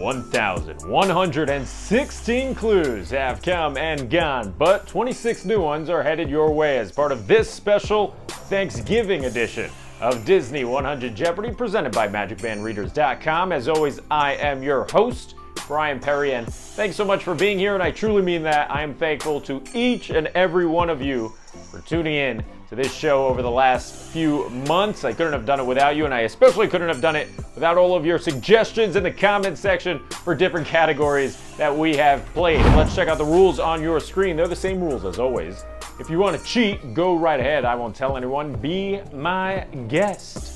1,116 clues have come and gone, but 26 new ones are headed your way as part of this special Thanksgiving edition of Disney 100 Jeopardy, presented by MagicBandReaders.com. As always, I am your host, Bryan Perri, and thanks so much for being here, and I truly mean that. I am thankful to each and every one of you for tuning in to this show over the last few months. I couldn't have done it without you, and I especially couldn't have done it without all of your suggestions in the comment section for different categories that we have played. Let's check out the rules on your screen. They're the same rules as always. If you want to cheat, go right ahead. I won't tell anyone. Be my guest.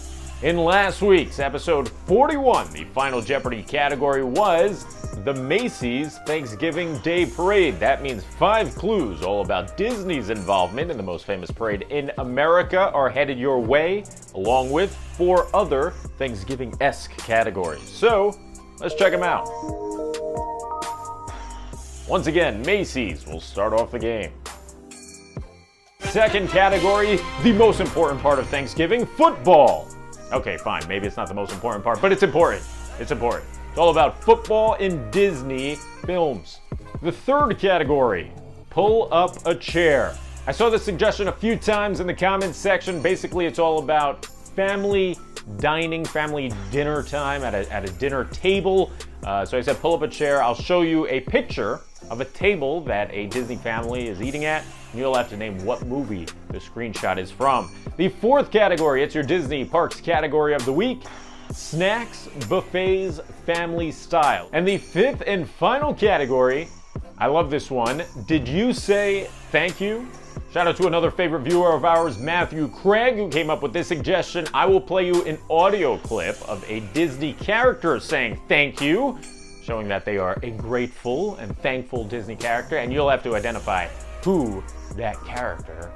In last week's episode 41, the final Jeopardy category was the Macy's Thanksgiving Day Parade. That means 5 clues all about Disney's involvement in the most famous parade in America are headed your way, along with 4 other Thanksgiving-esque categories. So, let's check them out. Once again, Macy's will start off the game. Second category, the most important part of Thanksgiving, football. Okay, fine, maybe it's not the most important part, but it's important. It's important. It's all about football in Disney films. The third category, pull up a chair. I saw this suggestion a few times in the comments section. Basically, it's all about family dining, family dinner time at a dinner table. So I said pull up a chair. I'll show you a picture of a table that a Disney family is eating at, and you'll have to name what movie the screenshot is from. The fourth category, it's your Disney Parks category of the week, snacks, buffets, family style. And the fifth and final category, I love this one, did you say thank you? Shout out to another favorite viewer of ours, Matthew Craig, who came up with this suggestion. I will play you an audio clip of a Disney character saying thank you, showing that they are a grateful and thankful Disney character, and you'll have to identify who that character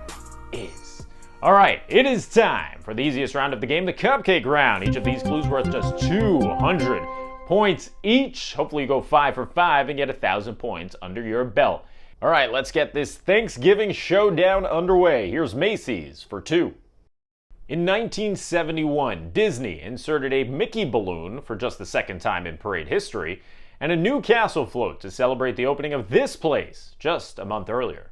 is. All right, it is time for the easiest round of the game, the Cupcake Round. Each of these clues worth just 200 points each. Hopefully you go 5 for 5 and get 1,000 points under your belt. All right, let's get this Thanksgiving showdown underway. Here's Macy's for 2. In 1971, Disney inserted a Mickey balloon for just the second time in parade history, and a new castle float to celebrate the opening of this place just a month earlier.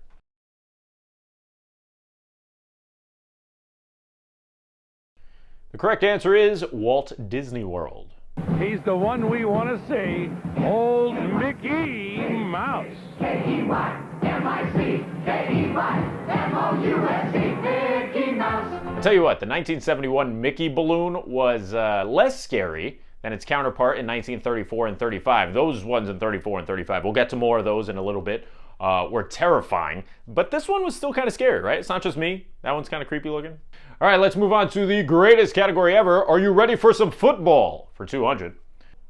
The correct answer is Walt Disney World. He's the one we want to see, old Mickey Mouse. K-E-Y-M-I-C, K-E-Y-M-O-U-S-E, Mickey Mouse. I'll tell you what, the 1971 Mickey balloon was less scary than its counterpart in 1934 and 35. Those ones in 34 and 35, we'll get to more of those in a little bit, were terrifying. But this one was still kind of scary, right? It's not just me. That one's kind of creepy looking. All right, let's move on to the greatest category ever. Are you ready for some football for 200?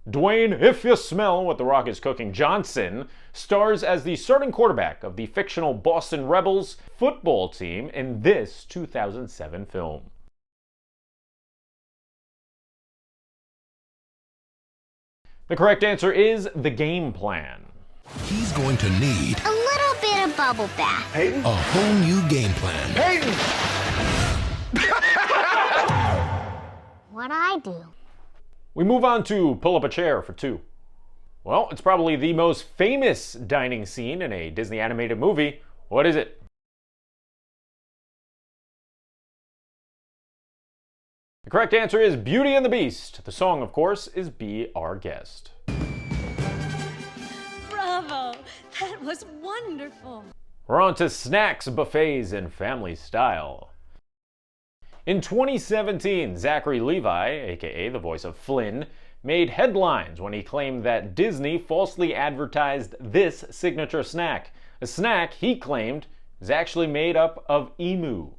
Dwayne, if you smell what the Rock is cooking, Johnson stars as the starting quarterback of the fictional Boston Rebels football team in this 2007 film. The correct answer is The Game Plan. He's going to need a little bit of bubble bath. Peyton? A whole new game plan. Peyton! What'd I do? We move on to pull up a chair for 2. Well, it's probably the most famous dining scene in a Disney animated movie. What is it? The correct answer is Beauty and the Beast. The song, of course, is Be Our Guest. Bravo! That was wonderful! We're on to snacks, buffets, and family style. In 2017, Zachary Levi, aka the voice of Flynn, made headlines when he claimed that Disney falsely advertised this signature snack. A snack, he claimed, is actually made up of emu.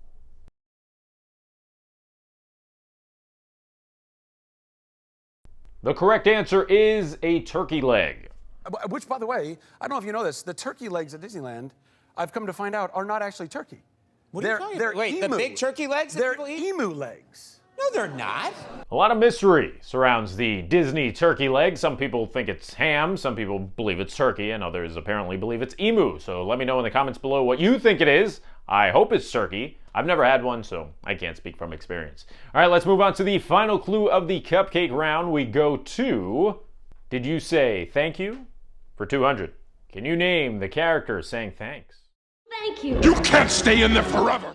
The correct answer is a turkey leg. Which, by the way, I don't know if you know this, the turkey legs at Disneyland, I've come to find out, are not actually turkey. What are you talking about? Wait, emu. the big turkey legs that They're people eat? emu legs. No, they're not. A lot of mystery surrounds the Disney turkey leg. Some people think it's ham, some people believe it's turkey, and others apparently believe it's emu. So let me know in the comments below what you think it is. I hope it's turkey. I've never had one, so I can't speak from experience. All right, let's move on to the final clue of the cupcake round. We go to Did you say thank you? For 200. Can you name the character saying thanks? Thank you. You can't stay in there forever.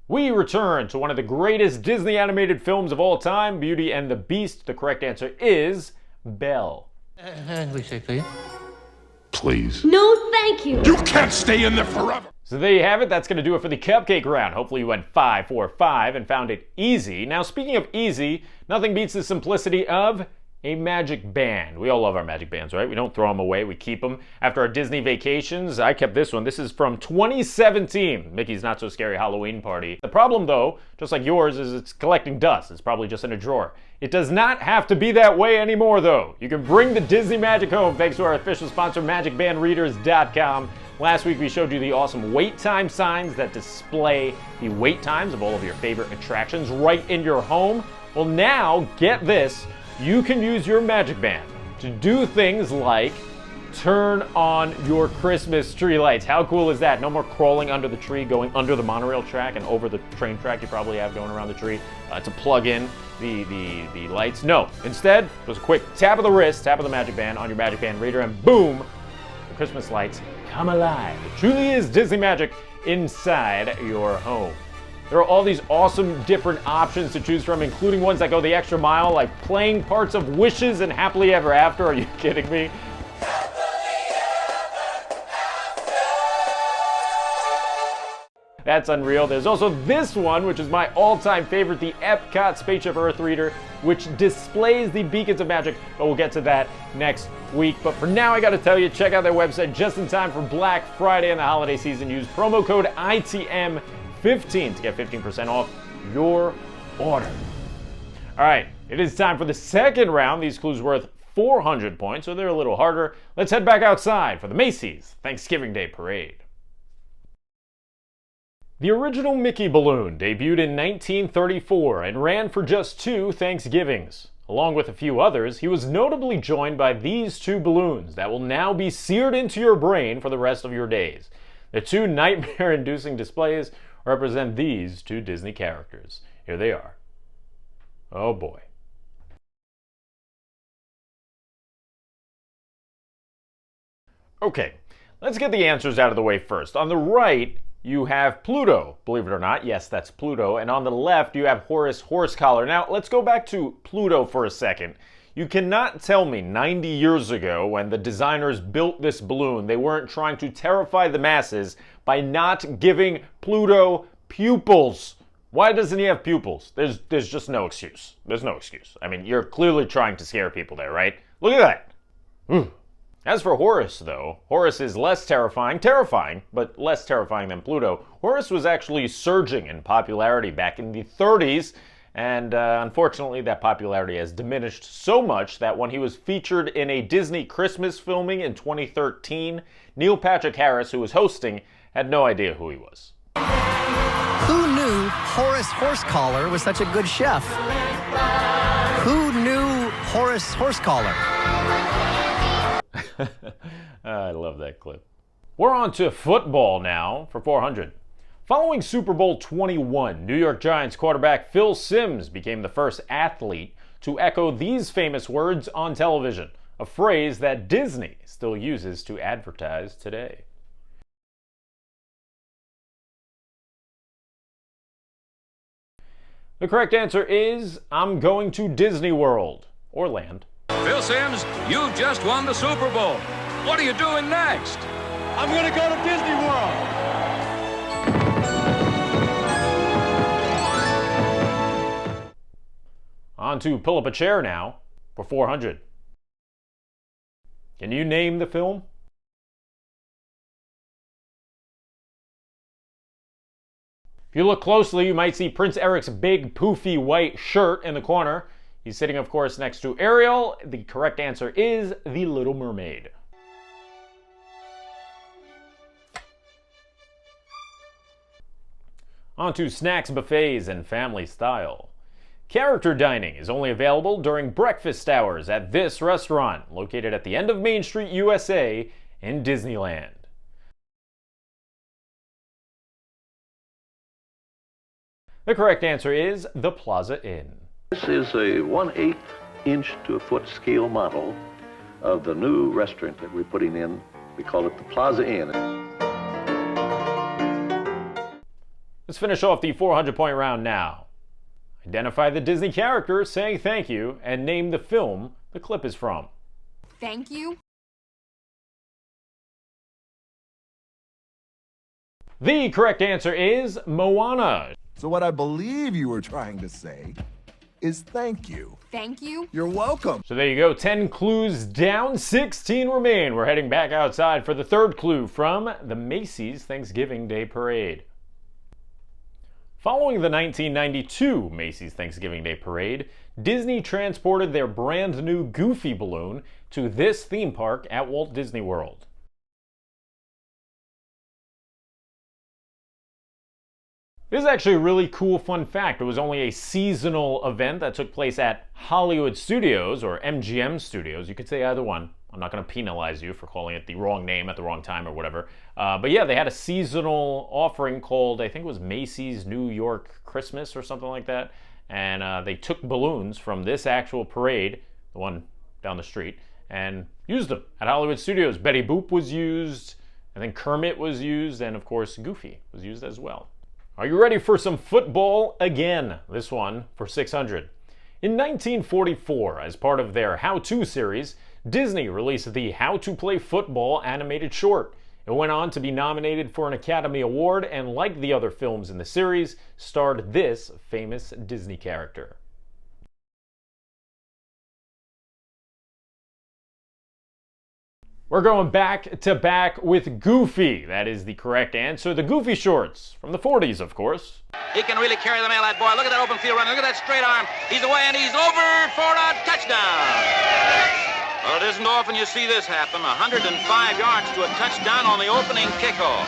We return to one of the greatest Disney animated films of all time, Beauty and the Beast. The correct answer is Belle. We say please. Please. No, thank you. You can't stay in there forever. So there you have it. That's going to do it for the cupcake round. Hopefully you went 5 4 5 and found it easy. Now, speaking of easy, nothing beats the simplicity of a magic band. We all love our magic bands, right? We don't throw them away. We keep them. After our Disney vacations, I kept this one. This is from 2017, Mickey's Not So Scary Halloween Party. The problem, though, just like yours, is it's collecting dust. It's probably just in a drawer. It does not have to be that way anymore, though. You can bring the Disney magic home thanks to our official sponsor, MagicBandReaders.com. Last week, we showed you the awesome wait time signs that display the wait times of all of your favorite attractions right in your home. Well, now, get this. You can use your magic band to do things like turn on your Christmas tree lights. How cool is that? No more crawling under the tree, going under the monorail track and over the train track you probably have going around the tree to plug in the lights. No, instead, just a quick tap of the wrist, tap of the magic band on your MagicBand Reader, and boom, the Christmas lights come alive. It truly is Disney magic inside your home. There are all these awesome different options to choose from, including ones that go the extra mile, like playing parts of Wishes and Happily Ever After. Are you kidding me? That's unreal. There's also this one, which is my all-time favorite, the Epcot Spaceship Earth Reader, which displays the beacons of magic, but we'll get to that next week. But for now, I gotta tell you, check out their website just in time for Black Friday and the holiday season. Use promo code ITM15 to get 15% off your order. All right, it is time for the second round. These clues worth 400 points, so they're a little harder. Let's head back outside for the Macy's Thanksgiving Day Parade. The original Mickey balloon debuted in 1934 and ran for just 2 Thanksgivings. Along with a few others, he was notably joined by these 2 balloons that will now be seared into your brain for the rest of your days. The 2 nightmare-inducing displays represent these 2 Disney characters. Here they are. Oh boy. Okay, let's get the answers out of the way first. On the right, you have Pluto, believe it or not. Yes, that's Pluto. And on the left, you have Horace Horsecollar. Now, let's go back to Pluto for a second. You cannot tell me 90 years ago when the designers built this balloon, they weren't trying to terrify the masses by not giving Pluto pupils. Why doesn't he have pupils? There's just no excuse. There's no excuse. I mean, you're clearly trying to scare people there, right? Look at that. As for Horace, though, Horace is less terrifying, but less terrifying than Pluto. Horace was actually surging in popularity back in the 30s, and unfortunately that popularity has diminished so much that when he was featured in a Disney Christmas filming in 2013, Neil Patrick Harris, who was hosting, had no idea who he was. Who knew Horace Horsecollar was such a good chef? Who knew Horace Horsecollar? I love that clip. We're on to football now for 400. Following Super Bowl 21, New York Giants quarterback Phil Simms became the first athlete to echo these famous words on television, a phrase that Disney still uses to advertise today. The correct answer is, I'm going to Disney World, or land. Phil Simms, you just won the Super Bowl. What are you doing next? I'm going to go to Disney World. On to pull up a chair now for 400. Can you name the film? If you look closely, you might see Prince Eric's big poofy white shirt in the corner. He's sitting, of course, next to Ariel. The correct answer is The Little Mermaid. On to snacks, buffets, and family style. Character dining is only available during breakfast hours at this restaurant, located at the end of Main Street, USA, in Disneyland. The correct answer is the Plaza Inn. This is a 1/8 inch to a foot scale model of the new restaurant that we're putting in. We call it the Plaza Inn. Let's finish off the 400-point round now. Identify the Disney character saying thank you and name the film the clip is from. Thank you. The correct answer is Moana. So what I believe you were trying to say is thank you. Thank you. You're welcome. So there you go, 10 clues down, 16 remain. We're heading back outside for the third clue from the Macy's Thanksgiving Day Parade. Following the 1992 Macy's Thanksgiving Day Parade, Disney transported their brand new Goofy balloon to this theme park at Walt Disney World. This is actually a really cool fun fact. It was only a seasonal event that took place at Hollywood Studios, or MGM Studios. You could say either one. I'm not going to penalize you for calling it the wrong name at the wrong time or whatever. But yeah, they had a seasonal offering called, I think it was Macy's New York Christmas or something like that. And they took balloons from this actual parade, the one down the street, and used them at Hollywood Studios. Betty Boop was used, and then Kermit was used, and of course Goofy was used as well. Are you ready for some football again? This one for 600. In 1944, as part of their How To series, Disney released the How to Play Football animated short. It went on to be nominated for an Academy Award and, like the other films in the series, starred this famous Disney character. We're going back to back with Goofy. That is the correct answer. The Goofy shorts from the 40s, of course. He can really carry the mail, that boy. Look at that open field running. Look at that straight arm. He's away and he's over for a touchdown. Well, it isn't often you see this happen. 105 yards to a touchdown on the opening kickoff.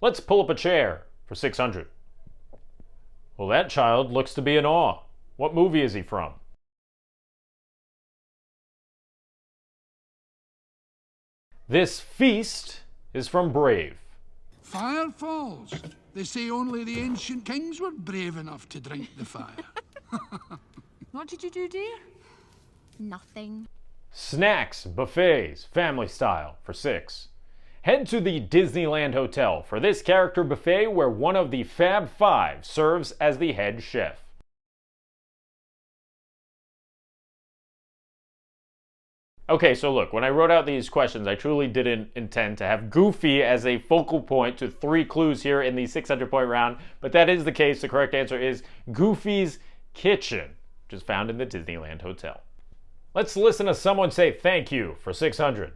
Let's pull up a chair for 600. Well, that child looks to be in awe. What movie is he from? This feast is from Brave. Fire falls. They say only the ancient kings were brave enough to drink the fire. What did you do, dear? Nothing. Snacks, buffets, family style for 6. Head to the Disneyland Hotel for this character buffet where one of the Fab Five serves as the head chef. Okay, so look, when I wrote out these questions, I truly didn't intend to have Goofy as a focal point to 3 clues here in the 600-point round, but that is the case. The correct answer is Goofy's Kitchen, which is found in the Disneyland Hotel. Let's listen to someone say thank you for 600.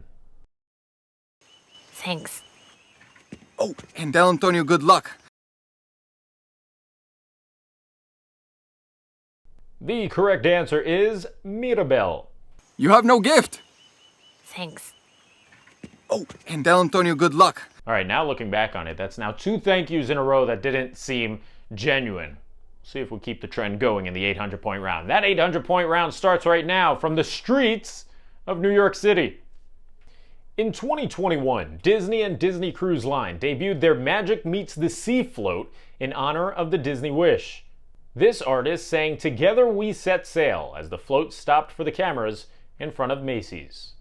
Thanks. Oh, and Del Antonio, good luck. The correct answer is Mirabel. You have no gift. Thanks. Oh, and Del Antonio, good luck. All right, now looking back on it, that's now 2 thank yous in a row that didn't seem genuine. See if we keep the trend going in the 800-point round. That 800-point round starts right now from the streets of New York City. In 2021, Disney and Disney Cruise Line debuted their Magic Meets the Sea float in honor of the Disney Wish. This artist sang "Together We Set Sail" as the float stopped for the cameras in front of Macy's.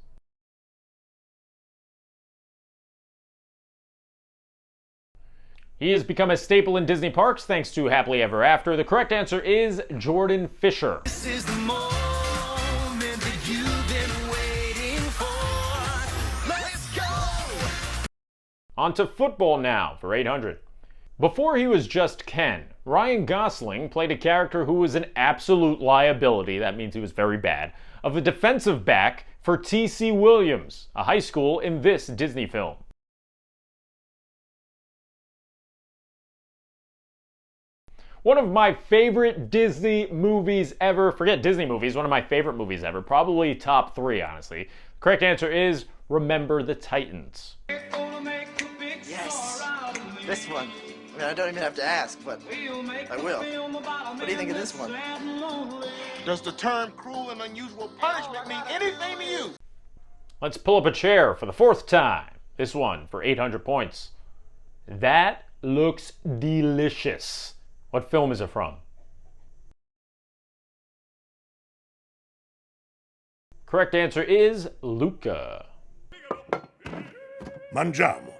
He has become a staple in Disney parks thanks to Happily Ever After. The correct answer is Jordan Fisher. This is the moment that you've been waiting for. Let's go! On to football now for 800. Before he was just Ken, Ryan Gosling played a character who was an absolute liability, that means he was very bad, of a defensive back for T.C. Williams, a high school in this Disney film. One of my favorite Disney movies ever, forget Disney movies, one of my favorite movies ever, probably top 3 honestly. Correct answer is Remember the Titans. Yes, this one. I mean, I don't even have to ask, but I will. What do you think of this one? Does the term cruel and unusual punishment mean anything to you? Let's pull up a chair for the 4th time. This one for 800 points. That looks delicious. What film is it from? Correct answer is Luca. Mangiamo.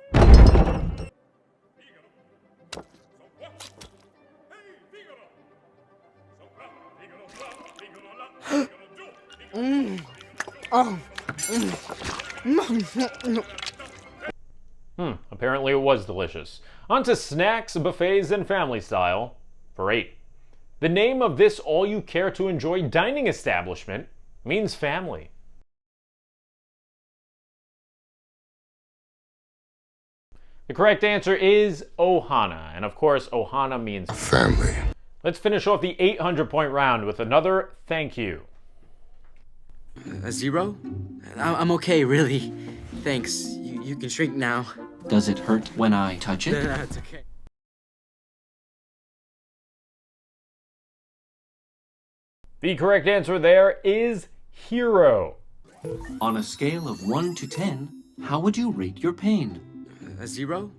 Apparently it was delicious. On to snacks, buffets, and family style for 8. The name of this all-you-care-to-enjoy dining establishment means family. The correct answer is Ohana, and of course Ohana means family. Let's finish off the 800-point round with another thank you. A 0? I'm okay, really. Thanks. You can shrink now. Does it hurt when I touch it? That's okay. The correct answer there is hero. On a scale of 1 to 10, how would you rate your pain? A 0?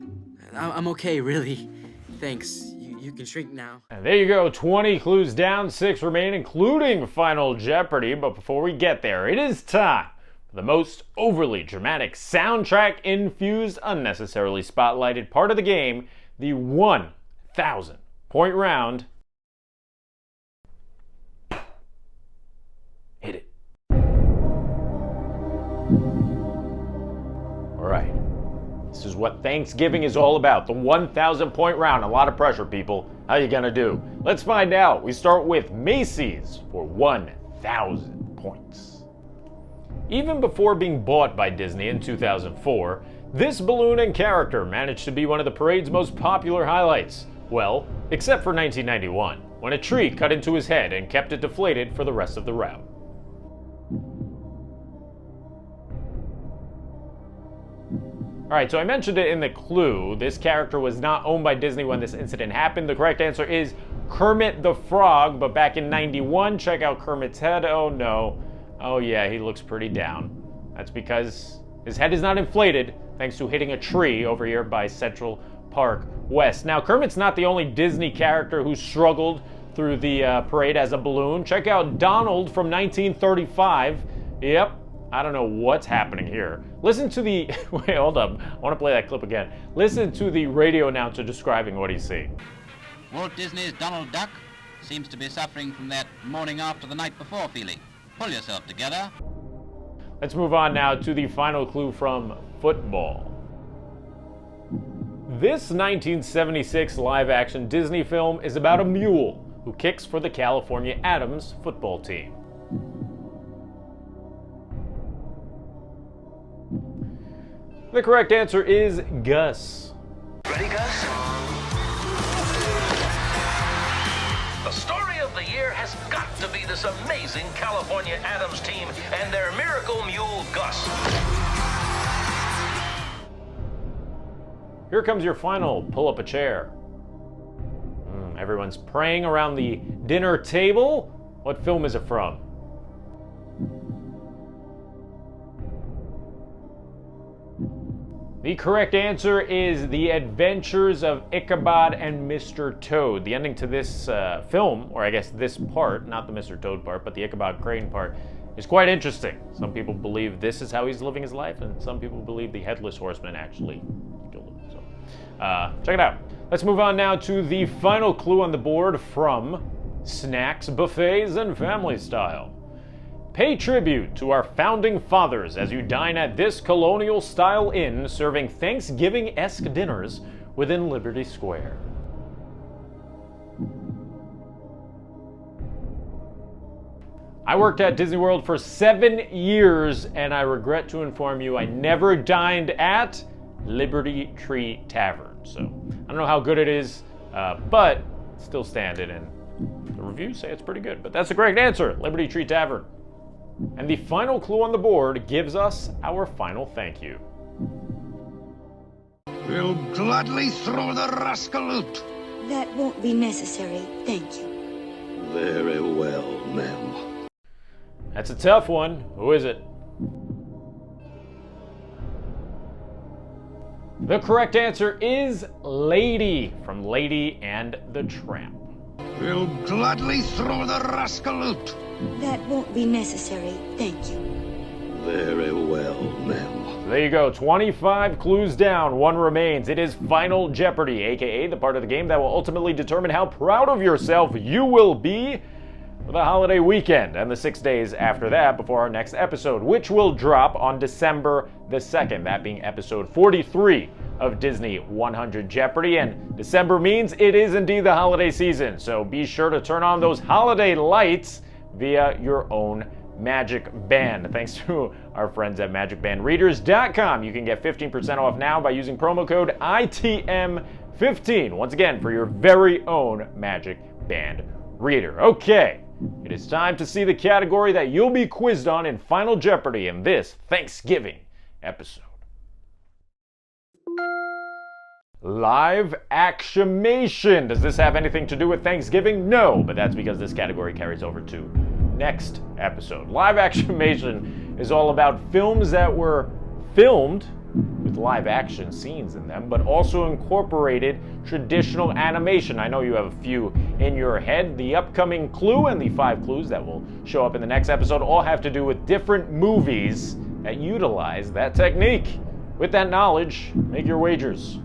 I'm okay, really. Thanks. You can shrink now. And there you go, 20 clues down, 6 remain, including Final Jeopardy. But before we get there, it is time for the most overly dramatic, soundtrack-infused, unnecessarily spotlighted part of the game, the 1,000-point round. Hit it. All right. This is what Thanksgiving is all about, the 1,000-point round. A lot of pressure, people. How you gonna do? Let's find out. We start with Macy's for 1,000 points. Even before being bought by Disney in 2004, this balloon and character managed to be one of the parade's most popular highlights. Well, except for 1991, when a tree cut into his head and kept it deflated for the rest of the route. Alright, so I mentioned it in the clue. This character was not owned by Disney when this incident happened. The correct answer is Kermit the Frog, but back in 91, check out Kermit's head. Oh no. Oh yeah, he looks pretty down. That's because his head is not inflated thanks to hitting a tree over here by Central Park West. Now, Kermit's not the only Disney character who struggled through the parade as a balloon. Check out Donald from 1935. Yep. I don't know what's happening here. Listen to the... Wait, hold up. I want to play that clip again. Listen to the radio announcer describing what he's seeing. Walt Disney's Donald Duck seems to be suffering from that morning after the night before feeling. Pull yourself together. Let's move on now to the final clue from football. This 1976 live-action Disney film is about a mule who kicks for the California Adams football team. The correct answer is Gus. Ready, Gus? The story of the year has got to be this amazing California Adams team and their miracle mule, Gus. Here comes your final pull up a chair. Everyone's praying around the dinner table. What film is it from? The correct answer is The Adventures of Ichabod and Mr. Toad. The ending to this film, or I guess this part, not the Mr. Toad part, but the Ichabod Crane part, is quite interesting. Some people believe this is how he's living his life, and some people believe the Headless Horseman actually killed him. So, check it out. Let's move on now to the final clue on the board from Snacks, Buffets, and Family Style. Pay tribute to our founding fathers as you dine at this colonial-style inn serving Thanksgiving-esque dinners within Liberty Square. I worked at Disney World for 7 years, and I regret to inform you I never dined at Liberty Tree Tavern. So, I don't know how good it is, but still stand it, and the reviews say it's pretty good. But that's the correct answer, Liberty Tree Tavern. And the final clue on the board gives us our final thank you. We'll gladly throw the rascal out. That won't be necessary, thank you. Very well, ma'am. That's a tough one. Who is it? The correct answer is Lady from Lady and the Tramp. We'll gladly throw the rascal out. That won't be necessary, thank you. Very well, then. There you go, 25 clues down, one remains. It is Final Jeopardy, aka the part of the game that will ultimately determine how proud of yourself you will be for the holiday weekend and the 6 days after that before our next episode, which will drop on December the 2nd, that being episode 43 of Disney 100 Jeopardy. And December means it is indeed the holiday season, so be sure to turn on those holiday lights via your own Magic Band. Thanks to our friends at MagicBandReaders.com. You can get 15% off now by using promo code ITM15. Once again, for your very own Magic Band Reader. Okay, it is time to see the category that you'll be quizzed on in Final Jeopardy in this Thanksgiving episode. Live actionation. Does this have anything to do with Thanksgiving? No, but that's because this category carries over to next episode. Live actionation is all about films that were filmed with live action scenes in them, but also incorporated traditional animation. I know you have a few in your head. The upcoming clue and the 5 clues that will show up in the next episode all have to do with different movies that utilize that technique. With that knowledge, make your wagers.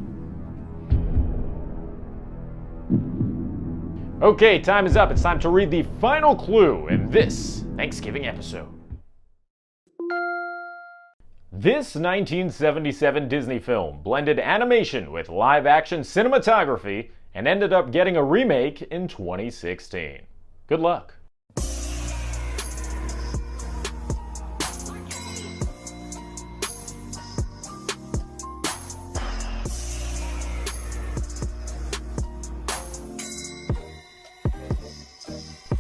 Okay, time is up. It's time to read the final clue in this Thanksgiving episode. This 1977 Disney film blended animation with live-action cinematography and ended up getting a remake in 2016. Good luck.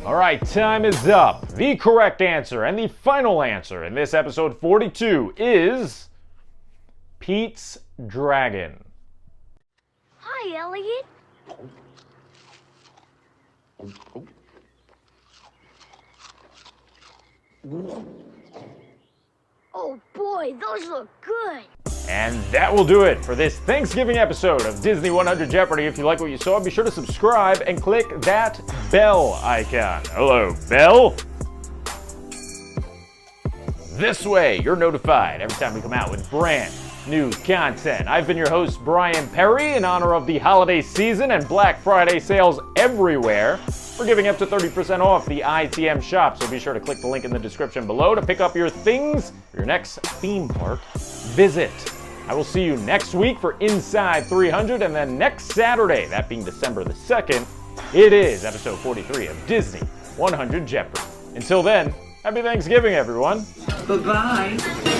All right, time is up. The correct answer and the final answer in this episode 42 is Pete's Dragon. Hi, Elliot. Oh boy, those look good. And that will do it for this Thanksgiving episode of Disney 100 Jeopardy. If you like what you saw, be sure to subscribe and click that bell icon. Hello, bell. This way, you're notified every time we come out with brand new content. I've been your host, Bryan Perri, in honor of the holiday season and Black Friday sales everywhere. We're giving up to 30% off the ITM shop, so be sure to click the link in the description below to pick up your things for your next theme park visit. I will see you next week for Inside 300, and then next Saturday, that being December the 2nd, it is episode 43 of Disney 100 Jeopardy. Until then, happy Thanksgiving, everyone. Bye-bye.